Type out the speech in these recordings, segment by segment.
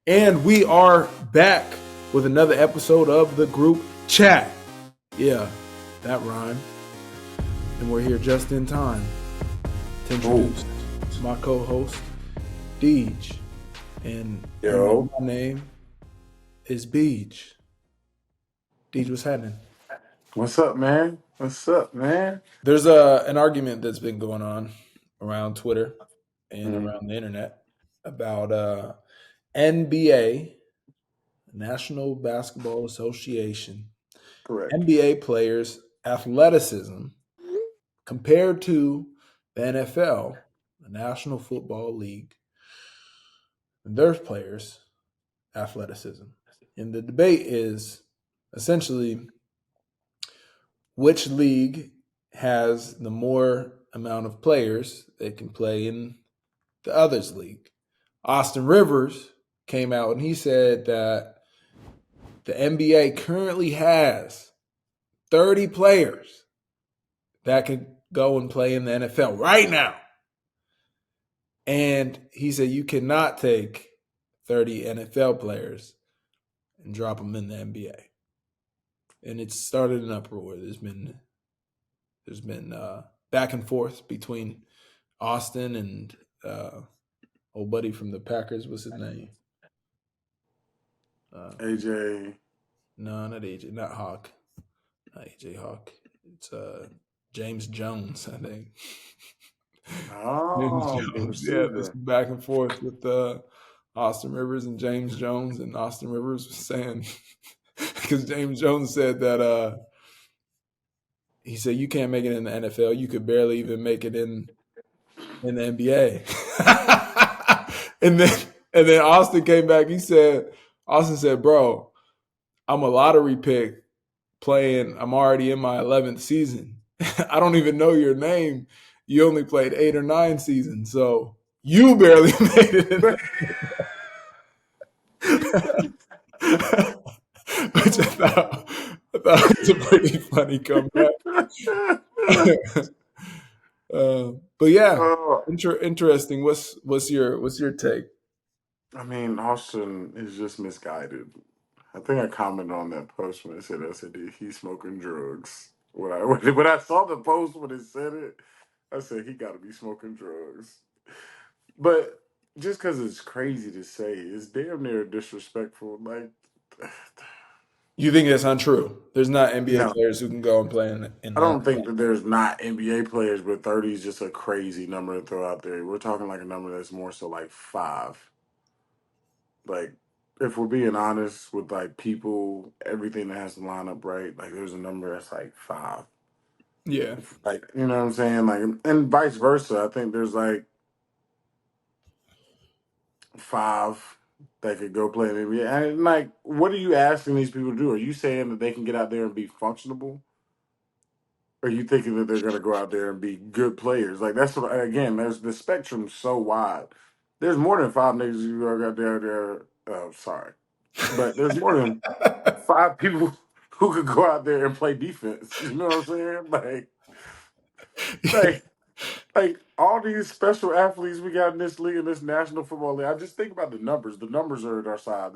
And we are back with another episode of the group chat. Yeah, that rhymed. And we're here just in time to introduce my co-host, Deej. And my name is Beej. Deej, what's happening? What's up, man? What's up, man? There's an argument that's been going on around Twitter and around the internet about NBA, National Basketball Association, Correct. NBA players' athleticism compared to the NFL, the National Football League, and their players' athleticism. And the debate is essentially which league has the more amount of players that can play in the other's league. Austin Rivers came out and he said that the NBA currently has 30 players that could go and play in the NFL right now. And he said you cannot take 30 NFL players and drop them in the NBA. And it's started an uproar. There's been back and forth between Austin and old buddy from the Packers. What's his name? AJ. No, not AJ. Not Hawk. Not AJ Hawk. It's James Jones, I think. James Oh, the Jones. Yeah, this receiver. back and forth with Austin Rivers and James Jones, and Austin Rivers was saying because James Jones said that he said you can't make it in the NFL. You could barely even make it in the NBA. and then Austin came back. Austin said, "Bro, I'm a lottery pick playing. I'm already in my 11th season. I don't even know your name. You only played 8 or 9 seasons, so you barely made it in the which I thought was a pretty funny comeback. But yeah, interesting. What's your take? I mean, Austin is just misguided. I think I commented on that post when it said he's smoking drugs. When I saw the post when it said it, I said he got to be smoking drugs. But just because it's crazy to say, it's damn near disrespectful. Like, You think that's untrue? There's not NBA no, players who can go and play in I the don't think NFL. that there's not NBA players, but 30 is just a crazy number to throw out there. We're talking like a number that's more so like five. Like, if we're being honest with like people, everything that has to line up right, like there's a number that's like five. Yeah. Like, you know what I'm saying? Like, and vice versa. I think there's like five that could go play in the NBA. And like, what are you asking these people to do? Are you saying that they can get out there and be functionable? Are you thinking that they're going to go out there and be good players? Like that's what again. There's the spectrum so wide. There's more than five niggas you got there. Oh, sorry, but there's more than five people who could go out there and play defense. You know what I'm saying? Like, like all these special athletes we got in this league, in this National Football League. I just think about the numbers. The numbers are at our side.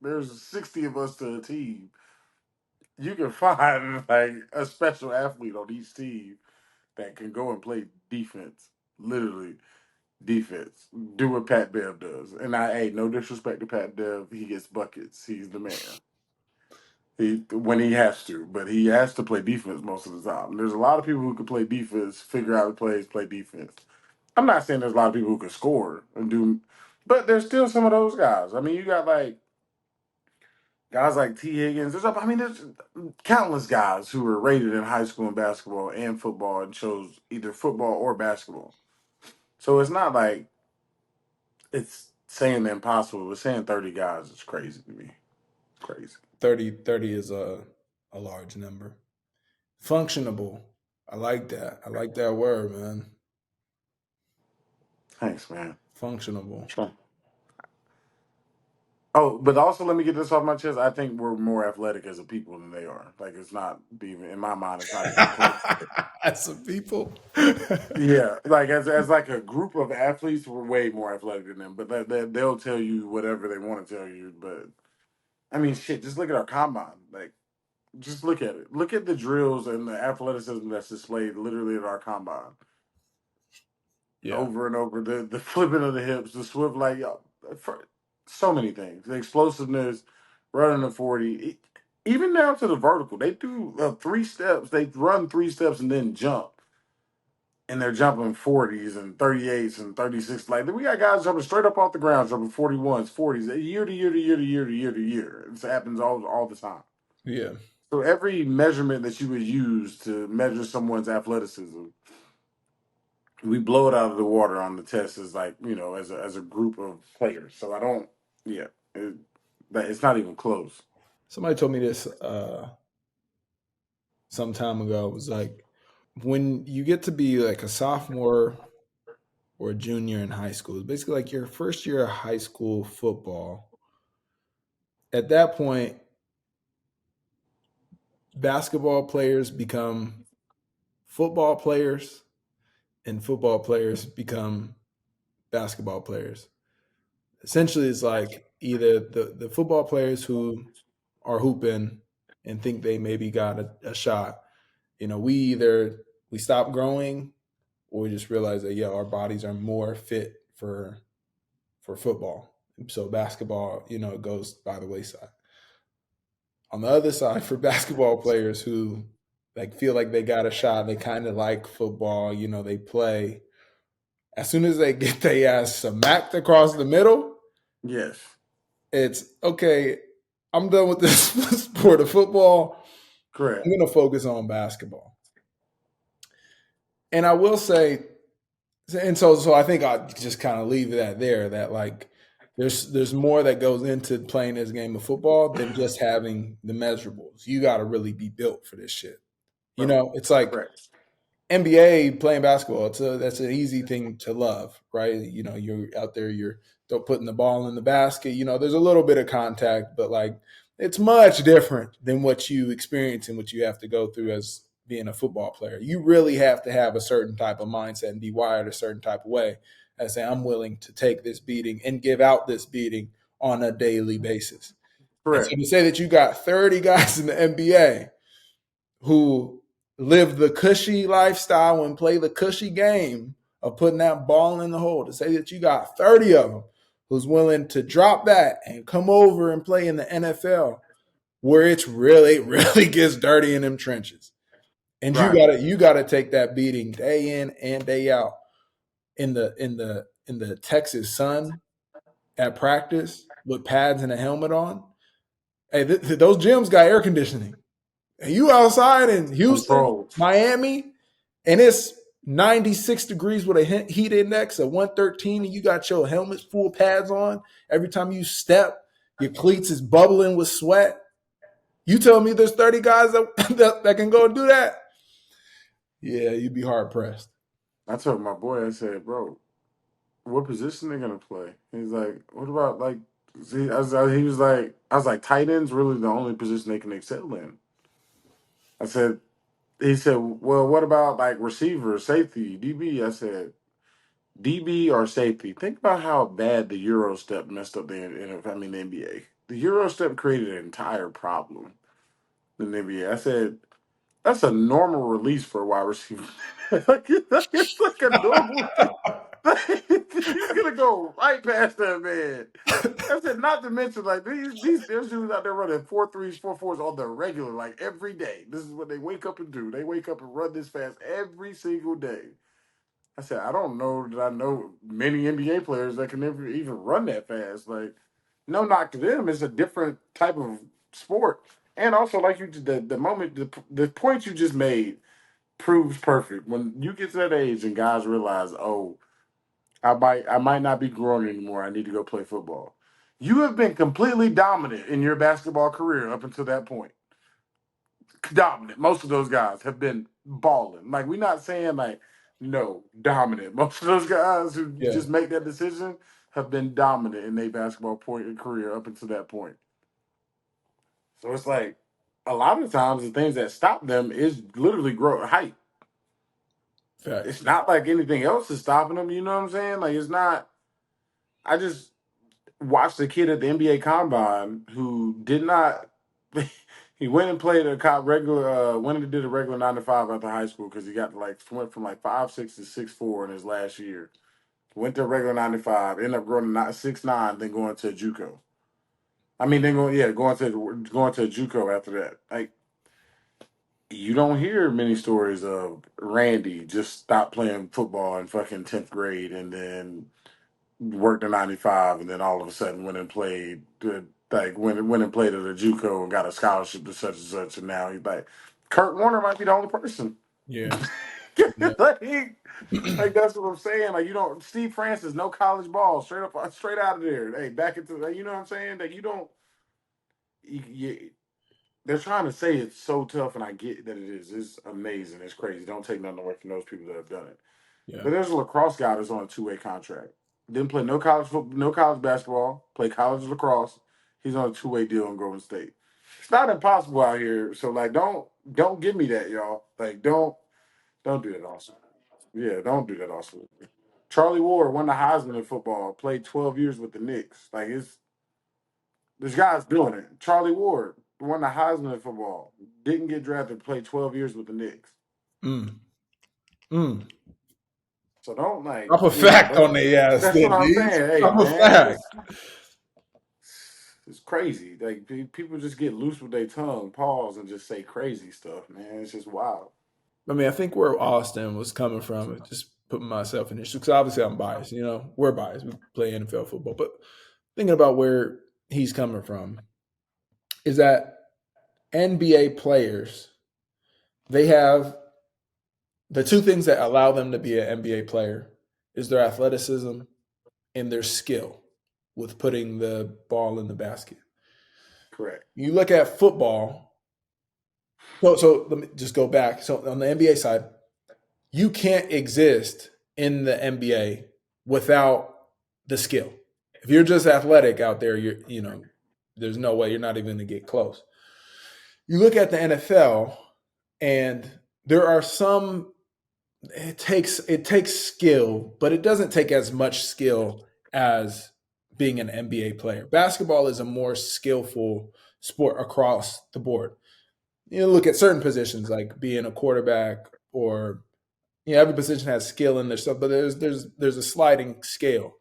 There's 60 of us to a team. You can find like a special athlete on each team that can go and play defense, literally defense. Do what Pat Bev does. And hey, no disrespect to Pat Bev, he gets buckets. He's the man. He when he has to, but he has to play defense most of the time. There's a lot of people who can play defense, figure out the plays, play defense. I'm not saying there's a lot of people who can score and do, but there's still some of those guys. I mean, you got like guys like T. Higgins. There's countless guys who were rated in high school and basketball and football and chose either football or basketball. So it's not like it's saying the impossible, but saying 30 guys is crazy to me. Crazy. 30 is a large number. Functionable. I like that. I like that word, man. Thanks, man. Functionable. Sure. Oh, but also let me get this off my chest. I think we're more athletic as a people than they are. Like it's not even in my mind. It's not even close. As some people. Yeah, like as like a group of athletes, we're way more athletic than them. But they'll tell you whatever they want to tell you. But I mean, shit. Just look at our combine. Like, just look at it. Look at the drills and the athleticism that's displayed literally at our combine, Yeah. over and over. The flipping of the hips, the swift, like for so many things. The explosiveness, running the 40, even down to the vertical. They do 3 steps. They run 3 steps and then jump. And they're jumping 40s and 38s and 36. Like we got guys jumping straight up off the ground, jumping 41s, 40s, year to year to year to year to year to year. This happens all the time. Yeah. So every measurement that you would use to measure someone's athleticism, we blow it out of the water on the test as like, as a group of players. So I don't, yeah, it's not even close. Somebody told me this some time ago. It was like when you get to be like a sophomore or a junior in high school, it's basically like your first year of high school football. At that point, basketball players become football players and football players become basketball players. Essentially, it's like either the football players who are hooping and think they maybe got a shot. We either we stop growing or we just realize that yeah, our bodies are more fit for football. So basketball, it goes by the wayside. On the other side, for basketball players who like feel like they got a shot, they kind of like football, they play. As soon as they get their ass smacked across the middle, Yes, it's okay. I'm done with this sport of football. I'm correct. going to focus on basketball. And I will say, and so I think I just kind of leave that there. That like there's more that goes into playing this game of football than just having the measurables. You got to really be built for this shit. Right. It's like Correct. NBA playing basketball. That's an easy thing to love, right? You're out there, you're putting the ball in the basket. There's a little bit of contact, but like it's much different than what you experience and what you have to go through as being a football player. You really have to have a certain type of mindset and be wired a certain type of way. I say I'm willing to take this beating and give out this beating on a daily basis. And so Correct. to say that you got 30 guys in the NBA who live the cushy lifestyle and play the cushy game of putting that ball in the hole, to say that you got 30 of them who's willing to drop that and come over and play in the NFL where it's really, really gets dirty in them trenches. And you Right. gotta you gotta take that beating day in and day out in the Texas sun at practice with pads and a helmet on. Hey, those gyms got air conditioning. And you outside in Houston, Control. Miami, and it's 96 degrees with a heat index of 113, and you got your helmets full pads on. Every time you step, your cleats is bubbling with sweat. You tell me there's 30 guys that can go and do that? Yeah, you'd be hard pressed. I told my boy, I said, bro, what position they gonna play? He's like, what about like? See, he was like, I was like, tight ends really the only position they can excel in. I said, he said, well, what about like receiver, safety, DB? I said, DB or safety. Think about how bad the Euro step messed up the NBA. The Euro step created an entire problem in the NBA. I said, that's a normal release for a wide receiver. It's like a normal thing. He's gonna go right past that man. I said, not to mention like these there's dudes out there running 4.3s, 4.4s on the regular, like every day. This is what they wake up and do. They wake up and run this fast every single day. I said, I don't know that I know many NBA players that can never even run that fast. Like, no knock to them. It's a different type of sport. And also, like the moment, the point you just made proves perfect. When you get to that age and guys realize, oh, I might not be growing anymore. I need to go play football. You have been completely dominant in your basketball career up until that point. Dominant. Most of those guys have been balling. Like we're not saying like no dominant. Most of those guys who Yeah. just make that decision have been dominant in their basketball point career up until that point. So it's like a lot of times the things that stop them is literally grow height. It's Facts. not like anything else is stopping them. You know what I'm saying? Like it's not. I just watched a kid at the NBA Combine who did not. He went and played a regular. Went and did a regular 9 to 5 after high school because he got like went from like 5'6" to 6'4" in his last year. Went to a regular 9 to 5. Ended up growing to 6'9", then going to JUCO. I mean, then going to a JUCO after that. Like you don't hear many stories of Randy just stopped playing football in fucking 10th grade and then worked in 95 and then all of a sudden went and played went and played at a JUCO and got a scholarship to such and such and now he's like Kurt Warner might be the only person. Yeah. Yeah. like, like that's what I'm saying. Like you don't Steve Francis, no college ball, straight out of there. Hey, back into you know what I'm saying? That you don't you, they're trying to say it's so tough and I get that it is. It's amazing. It's crazy. Don't take nothing away from those people that have done it. Yeah. But there's a lacrosse guy that's on a 2-way contract. Didn't play no college football, no college basketball. Played college lacrosse. He's on a 2-way deal in Golden State. It's not impossible out here. So like, don't give me that, y'all. Like, don't do that, Austin. Yeah, don't do that, Austin. Charlie Ward won the Heisman in football. Played 12 years with the Knicks. Like it's this guy's doing it. Charlie Ward won the Heisman in football. Didn't get drafted. Played 12 years with the Knicks. Mm. Mm. So don't Drop a you know, fact on the ass, that's what then, I'm dudes. saying. Hey, Drop a man, fact. it's crazy. Like people just get loose with their tongue, pause, and just say crazy stuff. Man, it's just wild. I mean, I think where Austin was coming from, just putting myself in this, because obviously I'm biased. You know, we're biased. We play NFL football, but thinking about where he's coming from is that NBA players, they have the two things that allow them to be an NBA player is their athleticism and their skill with putting the ball in the basket. Correct. You look at football. So let me just go back. So on the NBA side, you can't exist in the NBA without the skill. If you're just athletic out there, there's no way you're not even going to get close. You look at the NFL, and there are some. It takes skill, but it doesn't take as much skill as being an NBA player. Basketball is a more skillful sport across the board. You look at certain positions like being a quarterback or every position has skill in their stuff, but there's a sliding scale.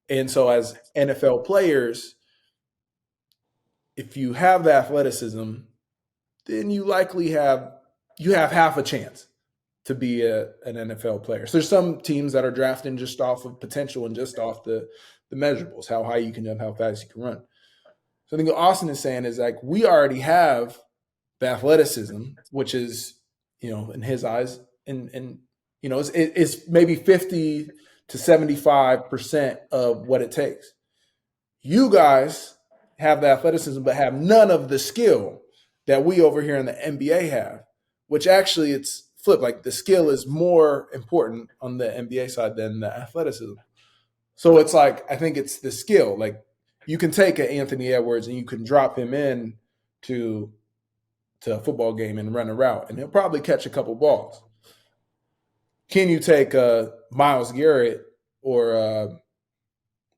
And so as NFL players, if you have the athleticism, then you have half a chance to be an NFL player. So there's some teams that are drafting just off of potential and just off the measurables, how high you can jump, how fast you can run. So I think what Austin is saying is like we already have the athleticism, which is, in his eyes, and it's maybe 50 to 75% of what it takes. You guys have the athleticism, but have none of the skill that we over here in the NBA have, which actually it's flipped. Like the skill is more important on the NBA side than the athleticism. So it's like, I think it's the skill. Like you can take an Anthony Edwards and you can drop him in to a football game and run a route, and he'll probably catch a couple balls. Can you take Miles Garrett or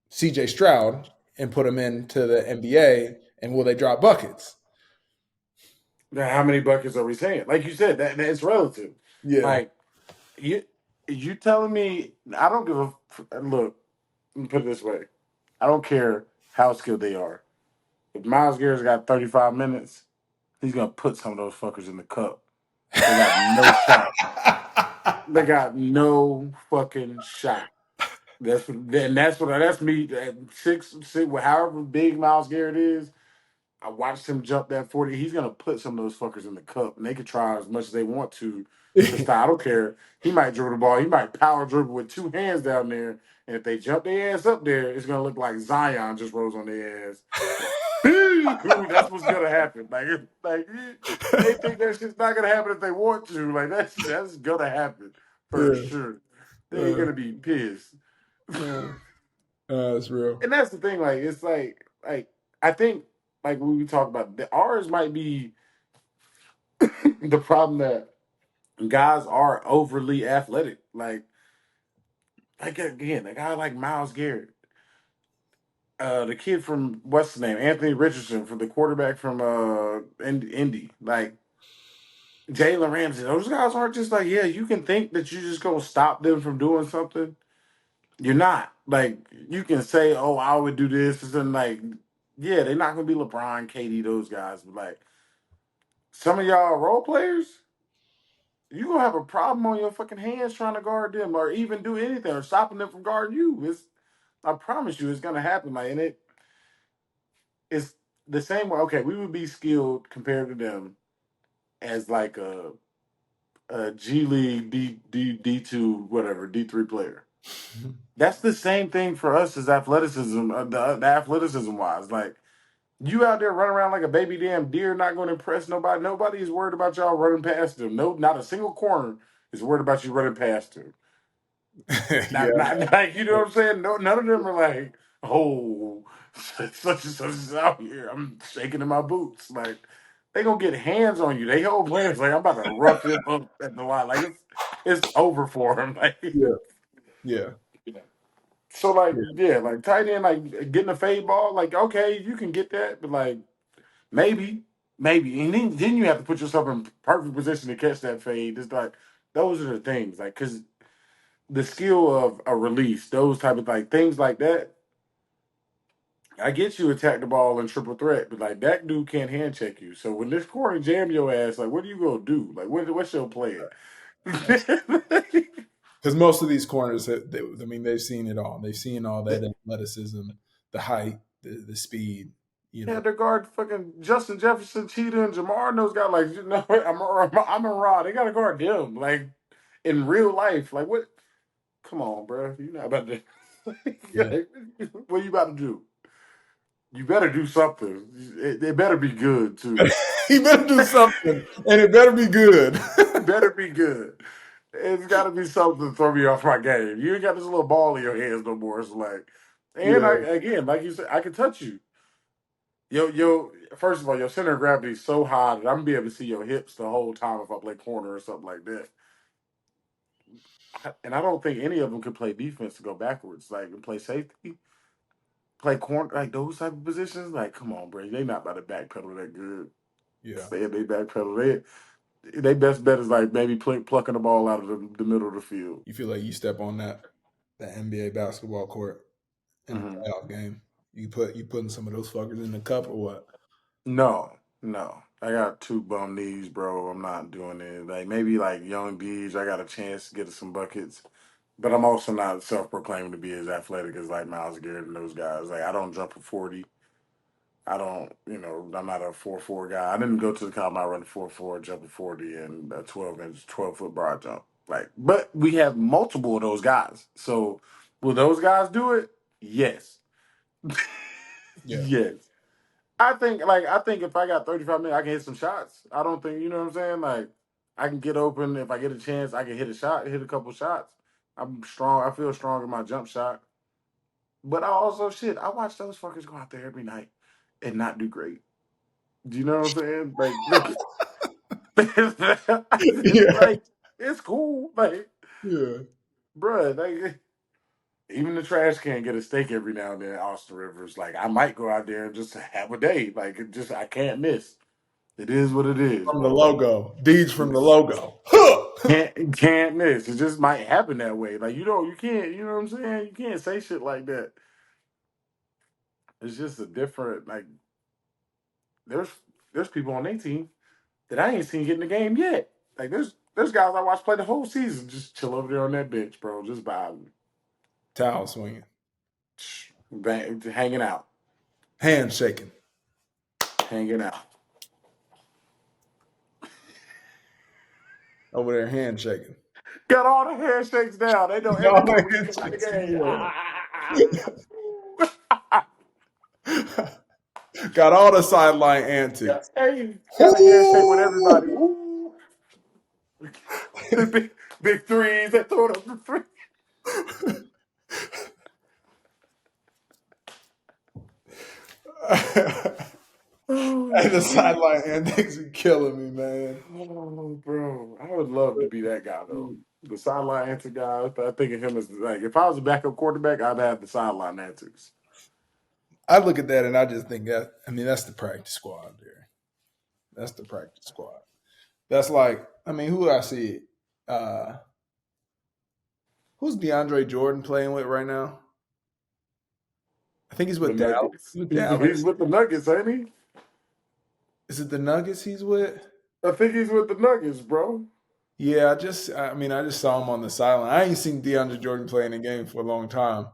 C.J. Stroud and put them into the NBA, and will they drop buckets? Now, how many buckets are we saying? Like you said, that's relative. Yeah. Like you you telling me I don't give a look. Let me put it this way: I don't care how skilled they are. If Miles Garrett's got 35 minutes, he's gonna put some of those fuckers in the cup. They got no shot. They got no fucking shot. That's me. At six, however big Miles Garrett is. I watched him jump that 40. He's gonna put some of those fuckers in the cup, and they can try as much as they want to stop. I don't care. He might dribble the ball. He might power dribble with two hands down there, and if they jump their ass up there, it's gonna look like Zion just rose on their ass. That's what's gonna happen. Like they think that shit's not gonna happen if they want to. Like that's gonna happen for Yeah. sure. They're Uh, gonna be pissed. uh, That's real. And that's the thing. Like it's like I think like when we talk about ours might be the problem that guys are overly athletic. Like again, a guy like Miles Garrett, the kid from what's his name, Anthony Richardson, from the quarterback from Indy, like Jalen Ramsey. Those guys aren't just like, yeah, you can think that you just gonna stop them from doing something. You're not. Like you can say, oh, I would do this, and like, yeah, they're not gonna be LeBron, KD, those guys, but like some of y'all role players, you gonna have a problem on your fucking hands trying to guard them, or even do anything, or stopping them from guarding you. I promise you, it's gonna happen. Like, and it's the same way. Okay, we would be skilled compared to them as like a G League D2 whatever D3 player. That's the same thing for us as athleticism, the athleticism wise. Like you out there running around like a baby damn deer, not going to impress nobody. Nobody is worried about y'all running past them. No, not a single corner is worried about you running past them. Yeah. Not like you know what I'm saying. No, none of them are like, oh, such and such is out here. I'm shaking in my boots. Like they gonna get hands on you. They whole players like I'm about to rough him up at the line. Like it's over for him. Like Yeah. Yeah. so, like Yeah. yeah, like tight end, like getting a fade ball. Like okay, you can get that, but like maybe, and then you have to put yourself in perfect position to catch that fade. It's like those are the things, like because the skill of a release, those type of like things like that. I get you attack the ball in triple threat, but like that dude can't hand check you. So when this corner jam your ass, like what are you gonna do? Like what's your plan? Because most of these corners, I mean, they've seen it all. They've seen all that athleticism, the height, the speed. You Yeah, know. they guard fucking Justin Jefferson, Cheetah, and Jamar. And those guys, like, you know, I'm a Rod. They got to guard them, like in real life. Like, what? Come on, bro. You're not about to. Yeah. What you about to do? You better do something. It better be good too. He better do something, and it better be good. It better be good. It's got to be something to throw me off my game. You ain't got this little ball in your hands no more. It's like, and I Yeah. again, like you said, I can touch you. First of all, your center of gravity is so high that I'm gonna be able to see your hips the whole time if I play corner or something like that. And I don't think any of them could play defense to go backwards, like and play safety, play corner, like those type of positions. Like, come on, bro, they not about to backpedal that good. Yeah. Say they backpedal, they best bet is like maybe plucking the ball out of the middle of the field. You feel like you step on that NBA basketball court in a Hmm. playoff game. You putting some of those fuckers in the cup or what? No, no. I got two bum knees, bro. I'm not doing it. Like maybe like young Bees, I got a chance to get some buckets. But I'm also not self-proclaimed to be as athletic as like Miles Garrett and those guys. Like I don't jump a 40. I don't, I'm not a 4'4" guy. I didn't go to the combine run 4'4", jump a 40, and a 12-inch, 12-foot broad jump. Like, but we have multiple of those guys. So will those guys do it? Yes, Yeah. yes. I think if I got 35 minutes, I can hit some shots. I don't think you know what I'm saying. Like I can get open if I get a chance. I can hit a shot, hit a couple shots. I'm strong. I feel strong in my jump shot. But I also I watch those fuckers go out there every night and not do great. Do you know what I'm saying? Yeah. Like it's cool. Like, Yeah. bruh, like even the trash can get a steak every now and then. Austin Rivers, like I might go out there and just have a day. Like it just I can't miss. It is what it is, From the bro. Like logo. Deeds from the logo. Huh! can't miss. It just might happen that way. Like you can't. You know what I'm saying? You can't say shit like that. It's just a different like. There's there's people on their team that I ain't seen get in the game yet. Like there's guys I watched play the whole season, just chill over there on that bench, bro, just vibing, Towel swinging. hanging out, Handshaking. hanging out. Over there handshaking. Got all the handshakes down. They know All everything the when you come in the handshakes in game. the world. Got all the sideline Yeah, antics. hey, got a handshake with everybody. Ooh! Ooh. The big threes. They throw it up the three. Oh And the shit. sideline antics are killing me, man. Oh, bro, I would love to be that guy though. The sideline answer guy. I think of him as like if I was a backup quarterback, I'd have the sideline answers. I look at that and I just think that, I mean, that's the practice squad there. That's the practice squad. That's like, I mean, who I see? Uh, who's DeAndre Jordan playing with right now? I think he's The with Dallas. Nuggets. He's with He's Dallas. with the Nuggets, ain't he? Is it the Nuggets he's with? I think he's with the Nuggets, bro. Yeah, I mean, I just saw him on the sideline. I ain't seen DeAndre Jordan play in a game for a long time,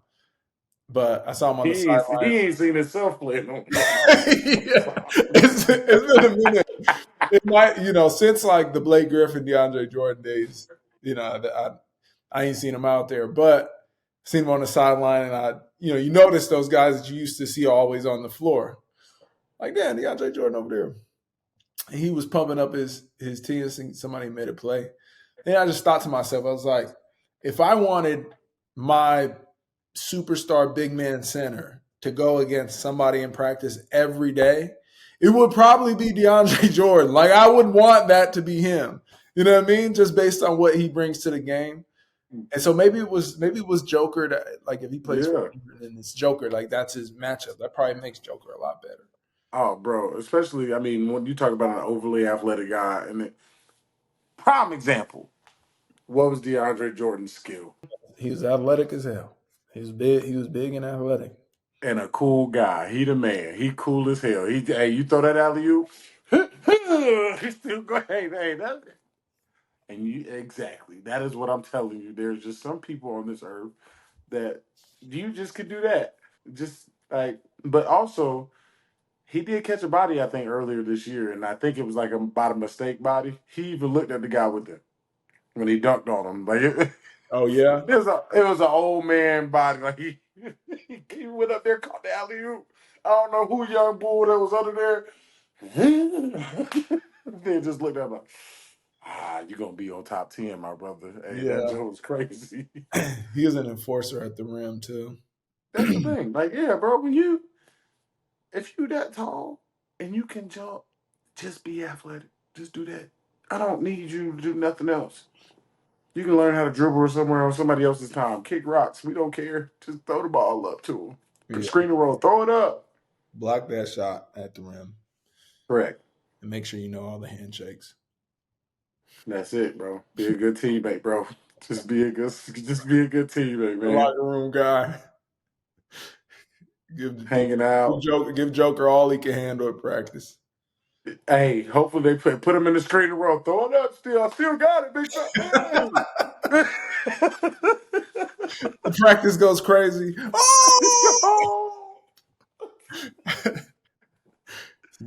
but I saw him on the He sideline. ain't seen himself play no Yeah, it's been a minute. It might, since like the Blake Griffin, DeAndre Jordan days, I ain't seen him out there, but seen him on the sideline, and you notice those guys that you used to see always on the floor. Like, damn, DeAndre Jordan over there. And he was pumping up his team. Somebody made a play. And I just thought to myself, I was like, if I wanted my superstar big man center to go against somebody in practice every day, it would probably be DeAndre Jordan. Like, I would want that to be him. You know what I mean? Just based on what he brings to the game. And so maybe it was Joker that, like, if he plays for Yeah. Cleveland and it's Joker, like that's his matchup. That probably makes Joker a lot better. Oh, bro. Especially, I mean, when you talk about an overly athletic guy, and prime example, what was DeAndre Jordan's skill? He was athletic as hell. He was big. He was big and athletic. And a cool guy. He the man. He cool as hell. Hey, you throw that alley oop, he still go. Hey, that. And you exactly. That is what I'm telling you. There's just some people on this earth that you just could do that. Just like, but also he did catch a body, I think, earlier this year, and I think it was like about a mistake body. He even looked at the guy with it when he dunked on him. Like Oh yeah, it was an old man body. Like he went up there, caught the alley oop. I don't know who young bull that was under there. Then just looked at him like, you're gonna be on top 10, my brother. Hey, that yeah. joke was crazy. He was an enforcer at the rim too. That's the thing. Like, yeah, bro, if you that tall and you can jump, just be athletic. Just do that. I don't need you to do nothing else. You can learn how to dribble somewhere on somebody else's time. Kick rocks. We don't care. Just throw the ball up to them. Yeah, Screen and roll. Throw it up. block that shot at the rim Correct. and make sure you know all the handshakes. That's it, bro. Be a good teammate, bro. Just be a good teammate, The man. locker room guy. Hanging out. Give Joker all he can handle at practice. Hey, hopefully they put him in the screen and roll. Throw it up still. I still got it, big time. The practice goes crazy. Oh! Oh!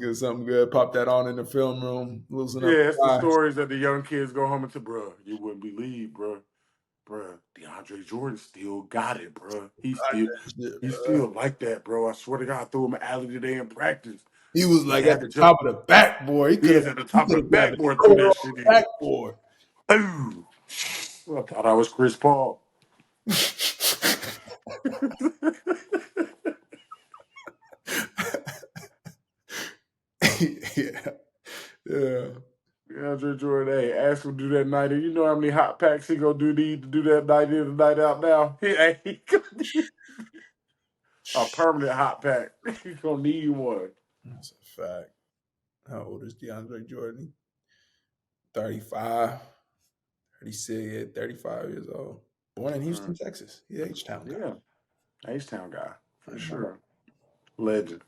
Get something good. Pop that on in the film room. Loosen up Yeah, it's the the guys. stories that the young kids go home and say, bro, you wouldn't believe, bro. Bro, DeAndre Jordan still got it, bro. Shit, He's bro. still like that, bro. I swear to God, I threw him an alley today in practice. He was He like at had to the jump. top of the backboard. He is at the He top could of have the grabbed the backboard, threw quarter that off shit the in. backboard. Ooh. I thought I was Chris Paul. Yeah. Yeah. DeAndre Jordan, hey, ask him to do that night in. You know how many hot packs he gonna need to do that night in and night out now? He gonna need a permanent hot pack. He gonna need one. That's a fact. How old is DeAndre Jordan? 35, 36, yeah, 35 years old. Born in Houston, Texas. He's an H-Town guy. Yeah, H-Town guy, for I know. sure. Legend.